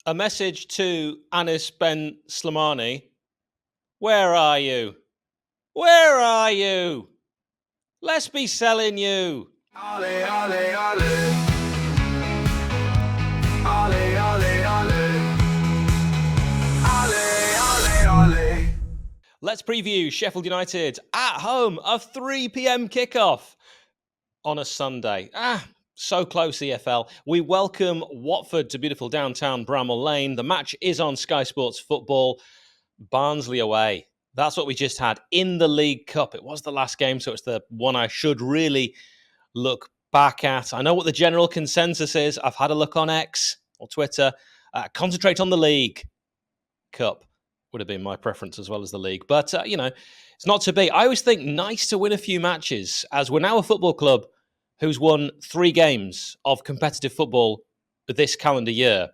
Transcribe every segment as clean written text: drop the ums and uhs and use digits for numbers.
A message to 𝗂𝗓𝗂𝗏. Where are you? Where are you? Let's be selling you. Ole, ole, ole. Ole, ole, ole. Ole, ole, ole. Let's preview Sheffield United at home, a 3 p.m. kickoff on a Sunday. So close, EFL. We welcome Watford to beautiful downtown Bramall Lane. The match is on Sky Sports Football. Barnsley away. That's what we just had in the League Cup. It was the last game, so it's the one I should really look back at. I know what the general consensus is. I've had a look on X or Twitter. Concentrate on the League Cup would have been my preference as well as the league. But, it's not to be. I always think nice to win a few matches, as we're now a football club who's won 3 games of competitive football this calendar year.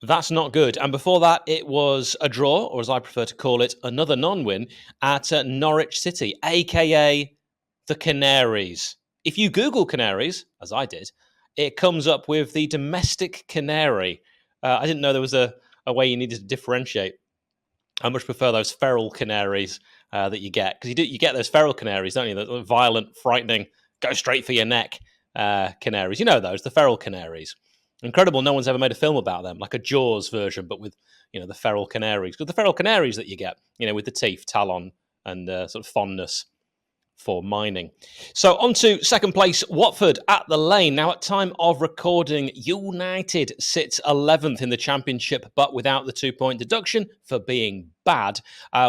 That's not good. And before that, it was a draw, or as I prefer to call it, another non-win at Norwich City, a.k.a. the Canaries. If you Google Canaries, as I did, it comes up with the domestic canary. I didn't know there was a way you needed to differentiate. I much prefer those feral canaries that you get. Because you get those feral canaries, don't you? The violent, frightening, go straight for your neck canaries. You know those, the feral canaries. Incredible no one's ever made a film about them, like a Jaws version, but with, the feral canaries. Because the feral canaries that you get, with the teeth, talon, and sort of fondness for mining. So on to second place, Watford at the Lane. Now at time of recording, United sits 11th in the Championship, but without the 2-point deduction for being bad.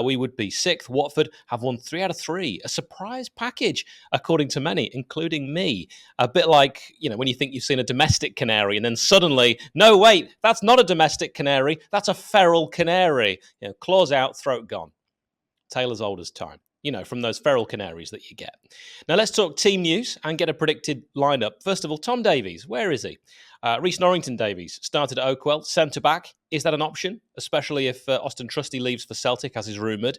We would be 6th. Watford have won 3 out of 3. A surprise package, according to many, including me. A bit like, when you think you've seen a domestic canary and then suddenly, no, wait, that's not a domestic canary. That's a feral canary. Claws out, throat gone. Tale as old as time. From those feral canaries that you get. Now, let's talk team news and get a predicted lineup. First of all, Tom Davies. Where is he? Rhys Norrington-Davies started at Oakwell, centre-back. Is that an option? Especially if Austin Trusty leaves for Celtic, as is rumoured.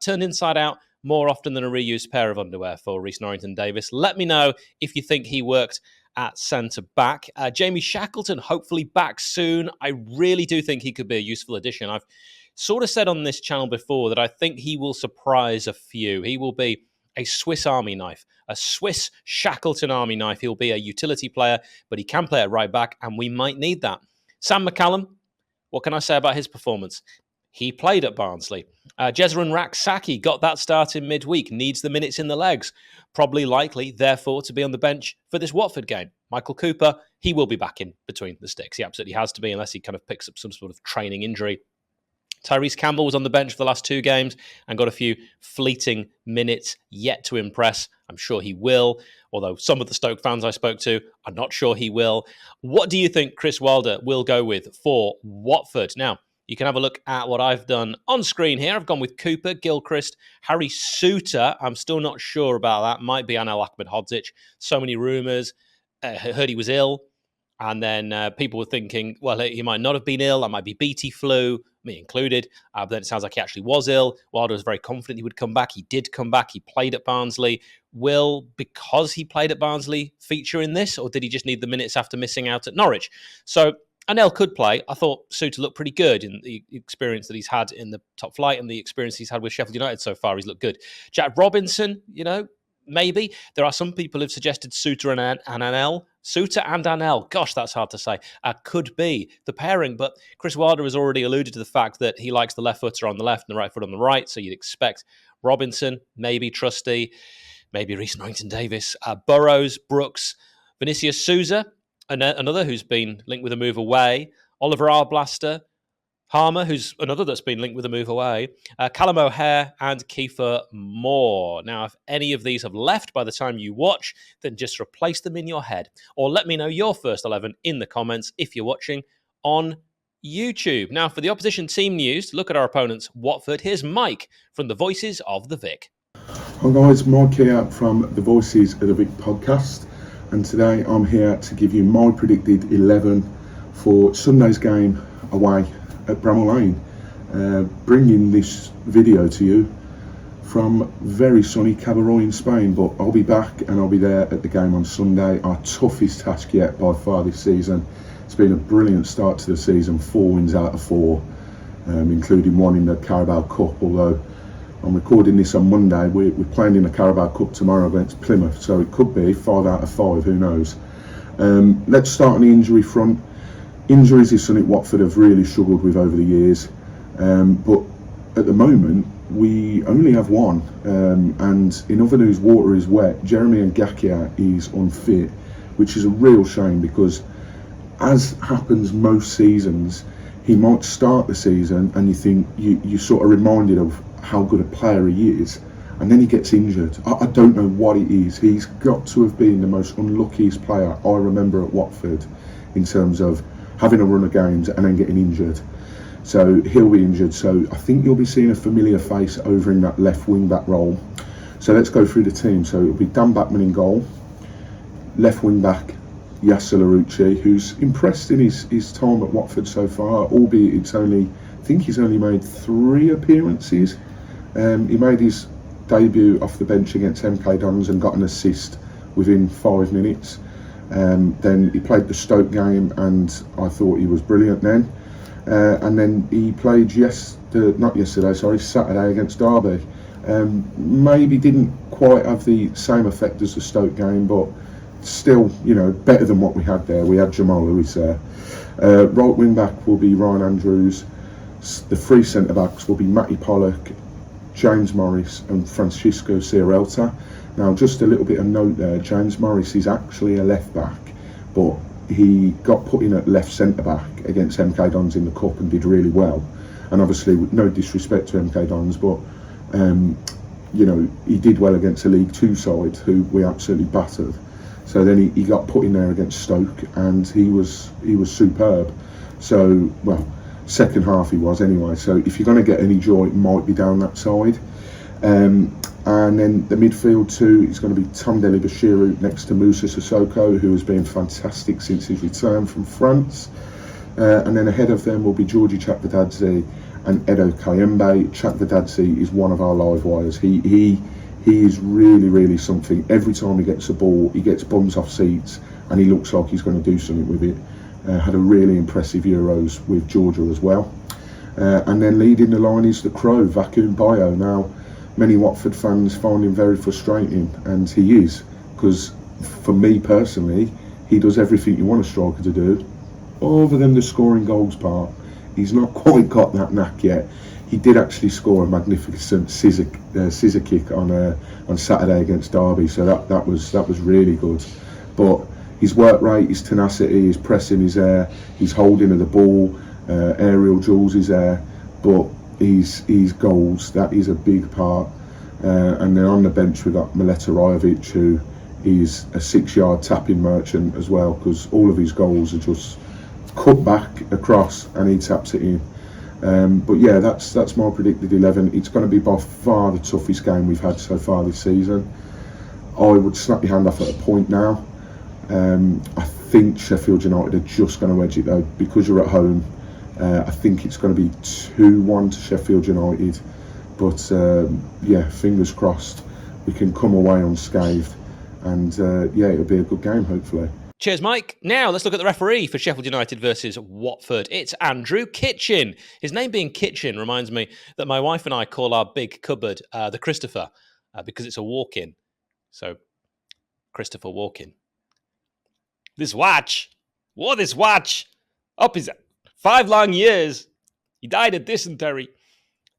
Turned inside out more often than a reused pair of underwear for Rhys Norrington-Davies. Let me know if you think he worked at centre-back. Jamie Shackleton, hopefully back soon. I really do think he could be a useful addition. I've sort of said on this channel before that I think he will surprise a few. He will be a Swiss Army knife, a Swiss Shackleton Army knife. He'll be a utility player, but he can play at right back, and we might need that. Sam McCallum, what can I say about his performance? He played at Barnsley. Jesron Rak-Sakyi got that start in midweek, needs the minutes in the legs. Probably likely, therefore, to be on the bench for this Watford game. Michael Cooper, he will be back in between the sticks. He absolutely has to be, unless he kind of picks up some sort of training injury. Tyrese Campbell was on the bench for the last 2 games and got a few fleeting minutes yet to impress. I'm sure he will, although some of the Stoke fans I spoke to are not sure he will. What do you think Chris Wilder will go with for Watford? Now, you can have a look at what I've done on screen here. I've gone with Cooper, Gilchrist, Harry Souttar. I'm still not sure about that. Might be Anel Ahmedhodzic. So many rumours. Heard he was ill. And then people were thinking, well, he might not have been ill. That might be BT flu, me included. But then it sounds like he actually was ill. Wilder was very confident he would come back. He did come back. He played at Barnsley. Will, because he played at Barnsley, feature in this? Or did he just need the minutes after missing out at Norwich? So Anel could play. I thought Souttar looked pretty good in the experience that he's had in the top flight and the experience he's had with Sheffield United so far. He's looked good. Jack Robinson, maybe. There are some people who've suggested Souttar and Anel. Souttar and Anel, gosh, that's hard to say, could be the pairing. But Chris Wilder has already alluded to the fact that he likes the left footer on the left and the right foot on the right. So you'd expect Robinson, maybe Trusty, maybe Rhys Norrington-Davies, Burrows, Brooks, Vinicius Souza, another who's been linked with a move away, Oliver Arblaster, Harmer, who's another that's been linked with a move away, Callum O'Hare and Kiefer Moore. Now, if any of these have left by the time you watch, then just replace them in your head. Or let me know your first 11 in the comments if you're watching on YouTube. Now, for the opposition team news, to look at our opponents, Watford, here's Mike from the Voices of the Vic. Hi guys, Mike here from the Voices of the Vic podcast. And today I'm here to give you my predicted 11 for Sunday's game away at Bramall Lane, bringing this video to you from very sunny 𝗂𝗏𝗄𝗏 in Spain, but I'll be back and I'll be there at the game on Sunday, our toughest task yet by far this season, It's been a brilliant start to the season, 4 wins out of 4, including one in the Carabao Cup, although I'm recording this on Monday. We're playing in the Carabao Cup tomorrow against Plymouth, so it could be 5 out of 5, who knows. Let's start on the injury front. Injuries is something Watford have really struggled with over the years, but at the moment we only have one, and in other news, water is wet. Jeremy Ngakia is unfit, which is a real shame, because as happens most seasons, he might start the season and you think you're sort of reminded of how good a player he is, and then he gets injured. I don't know what it is. He's got to have been the most unluckiest player I remember at Watford in terms of having a run of games and then getting injured. So he'll be injured. So I think you'll be seeing a familiar face over in that left wing back role. So let's go through the team. So it'll be Dan Backman in goal. Left wing back, 𝗂𝗂𝗂𝗂𝗂𝗏, who's impressed in his time at Watford so far, albeit I think he's only made 3 appearances. He made his debut off the bench against MK Dons and got an assist within 5 minutes. Then he played the Stoke game and I thought he was brilliant then. And then he played Saturday against Derby. Maybe didn't quite have the same effect as the Stoke game, but still, better than what we had there. We had Jamal Lewis there. Right wing back will be Ryan Andrews. The 3 centre backs will be Matty Pollock, James Morris and Francisco Sierralta. Now, just a little bit of note there, James Morris is actually a left back, but he got put in at left centre back against MK Dons in the Cup and did really well. And obviously, no disrespect to MK Dons, but he did well against a League Two side who we absolutely battered. So then he got put in there against Stoke and he was superb. So, well, second half he was anyway. So if you're going to get any joy, it might be down that side. And then the midfield 2 is going to be Tumdeli Bashiru next to Moussa Sissoko, who has been fantastic since his return from France. And then ahead of them will be Georgie Chakvedadze and Edo Kayembe. Chakvedadze is one of our live wires. He is really, really something. Every time he gets a ball, he gets bums off seats and he looks like he's going to do something with it. Had a really impressive Euros with Georgia as well. And then leading the line is the Crow, Vacuum Bio. Now, many Watford fans find him very frustrating, and he is, because for me personally, he does everything you want a striker to do, other than the scoring goals part. He's not quite got that knack yet. He did actually score a magnificent scissor kick on Saturday against Derby, so that was really good. But his work rate, his tenacity, his pressing is there, his holding of the ball, aerial duels is there, but his goals, that is a big part. And then on the bench we've got 𝗂𝗂𝗂𝗂𝗏, who is a 6-yard tapping merchant as well, because all of his goals are just cut back across and he taps it in. But yeah, that's my predicted 11. It's going to be by far the toughest game we've had so far this season. I would snap your hand off at a point now. I think Sheffield United are just going to edge it though, because you're at home. I think it's going to be 2-1 to Sheffield United, but yeah, fingers crossed we can come away unscathed, and yeah, it'll be a good game hopefully. Cheers, Mike. Now let's look at the referee for Sheffield United versus Watford. It's Andrew Kitchen. His name being Kitchen reminds me that my wife and I call our big cupboard the Christopher, because it's a walk-in. So, Christopher Walken. This watch, up his 5 long years. He died of dysentery.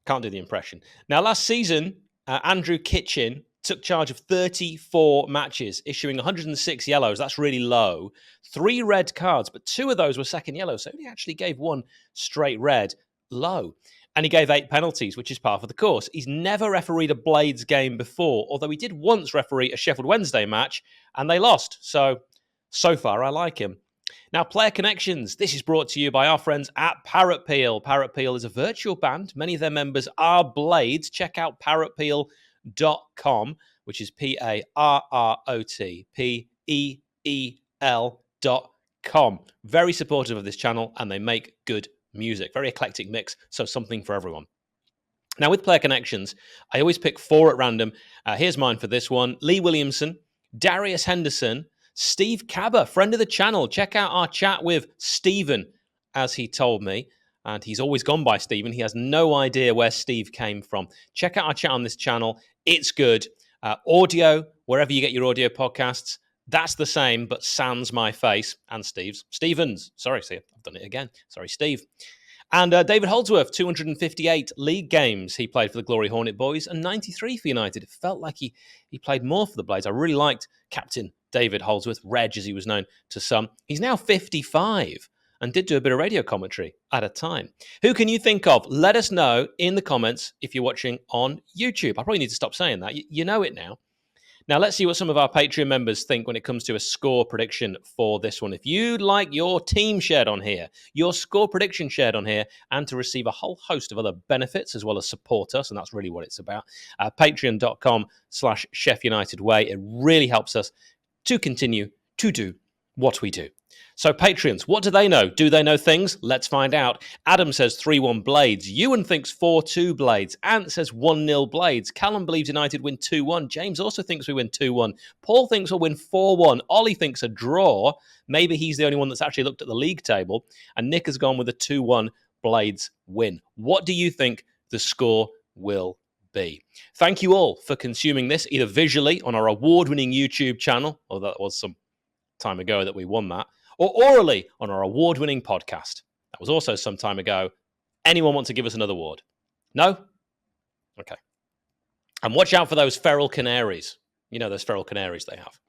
Can't do the impression. Now, last season, Andrew Kitchen took charge of 34 matches, issuing 106 yellows. That's really low. 3 red cards, but 2 of those were second yellows. So he actually gave 1 straight red, low. And he gave 8 penalties, which is par for the course. He's never refereed a Blades game before, although he did once referee a Sheffield Wednesday match, and they lost. So far, I like him. Now, Player Connections. This is brought to you by our friends at Parrot Peel. Parrot Peel is a virtual band. Many of their members are Blades. Check out parrotpeel.com, which is PARROTPEEL.com. Very supportive of this channel, and they make good music. Very eclectic mix, so something for everyone. Now, with Player Connections, I always pick 4 at random. Here's mine for this one. Lee Williamson, Darius Henderson, 𝗍𝗏𝗂𝗏, friend of the channel. Check out our chat with Stephen, as he told me. And he's always gone by Stephen. He has no idea where Steve came from. Check out our chat on this channel. It's good. Audio, wherever you get your audio podcasts, that's the same, but sans my face and Steve's. Stevens. Sorry, see, I've done it again. Sorry, Steve. And David Holdsworth, 258 league games he played for the Glory Hornet Boys and 93 for United. It felt like he played more for the Blades. I really liked Captain David Holdsworth, Reg as he was known to some. He's now 55 and did do a bit of radio commentary at a time. Who can you think of? Let us know in the comments if you're watching on YouTube. I probably need to stop saying that. You know it now. Now, let's see what some of our Patreon members think when it comes to a score prediction for this one. If you'd like your team shared on here, your score prediction shared on here, and to receive a whole host of other benefits as well as support us, and that's really what it's about, patreon.com/Sheff United Way. It really helps us to continue to do what we do. So Patreons, what do they know? Do they know things? Let's find out. Adam says 3-1 Blades. Ewan thinks 4-2 Blades. Ant says 1-0 Blades. Callum believes United win 2-1. James also thinks we win 2-1. Paul thinks we'll win 4-1. Ollie thinks a draw. Maybe he's the only one that's actually looked at the league table. And Nick has gone with a 2-1 Blades win. What do you think the score will be? Thank you all for consuming this, either visually on our award-winning YouTube channel, or that was some time ago that we won that, or orally on our award-winning podcast. That was also some time ago. Anyone want to give us another award? No? Okay. And watch out for those feral canaries. You know those feral canaries they have.